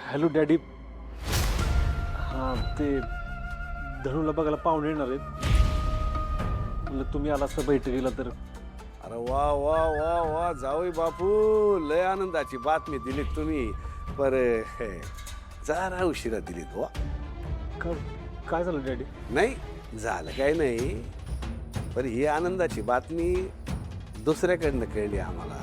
Hello daddy. हां ते धनुला बघायला पाहुणे येणार आहेत. म्हणलं तुम्ही आला असता बैठकीला तर. अरे वा वा वा वा जावई बापू, लय आनंदाची बातमी दिलीत तुम्ही. पर जरा उशिरा दिलीत वा. काय झालं डॅडी? नाही झालं काय नाही, पण ही आनंदाची बातमी दुसऱ्याकडनं कळली आम्हाला.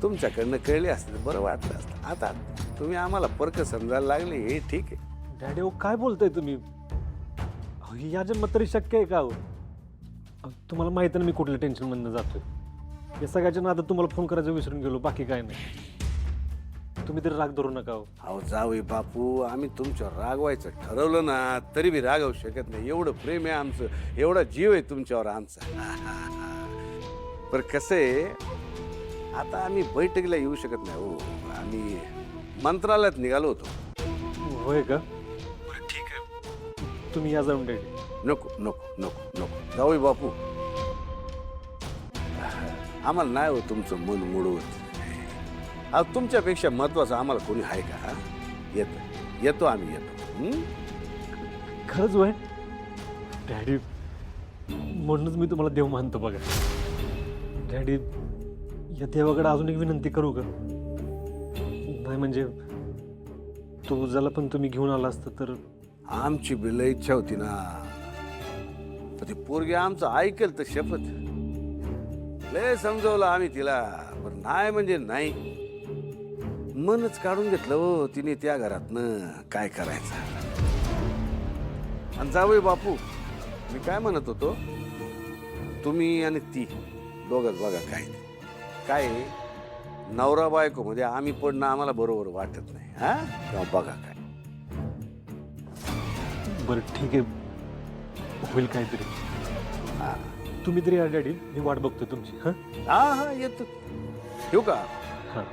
तुमच्याकडनं कळली असते तर बरं वाटलं असतं. आता तुम्ही आम्हाला परक समजायला लागले हे ठीक आहे. डॅडी हो काय बोलताय तुम्ही? या जन्मात तरी शक्य आहे का हो? तुम्हाला माहिती ना मी कुठल्या टेन्शनमधनं जातोय. या सगळ्याच्या नादात तुम्हाला फोन करायचं विसरून गेलो, बाकी काय नाही. तुम्ही तरी राग धरू नका हो. अहो जावई बापू, आम्ही तुमच्यावर रागवायचं ठरवलं ना तरी बी रागवू शकत नाही. एवढं प्रेम आहे आमचं, एवढा जीव आहे तुमच्यावर आमचा. पर कसं आहे, आता आम्ही बैठकीला येऊ शकत नाही हो. आम्ही मंत्रालयात निघालो होतो. होय का? ठीक आहे. तुम्ही या जाऊन डॅडी. नको नको नको नको जावई बापू, आम्हाला नाही हो तुमचं मन मोडवत. आज तुमच्यापेक्षा महत्वाचं आम्हाला कोणी आहे का? येतो येतो आम्ही येतो. खरंच होय डॅडी, म्हणूनच मी तुम्हाला देव मानतो बघा. डॅडी या देवाकडे अजून एक विनंती करू का? नाही म्हणजे तो ज्याला पण तुम्ही घेऊन आला असता तर. आमची बी लय इच्छा होती ना, पण ती पोरगी आमचं ऐकेल तर शपथ. लय समजवलं आम्ही तिला, पण नाही म्हणजे नाही. मनच काढून घेतलं हो तिने त्या घरातनं. काय करायचं? आणि जावई बापू, मी काय म्हणत होतो, तुम्ही आणि ती दोघंच बघा. काय नवरा बायको मध्ये आम्ही पडणं आम्हाला बरोबर वाटत नाही. हा तेव्हा बघा काय. बरं ठीक आहे, होईल काहीतरी. तुम्ही तरी या डॅडी, मी वाट बघतो तुमची. हां हा हा येतो. ठेवू का? हां.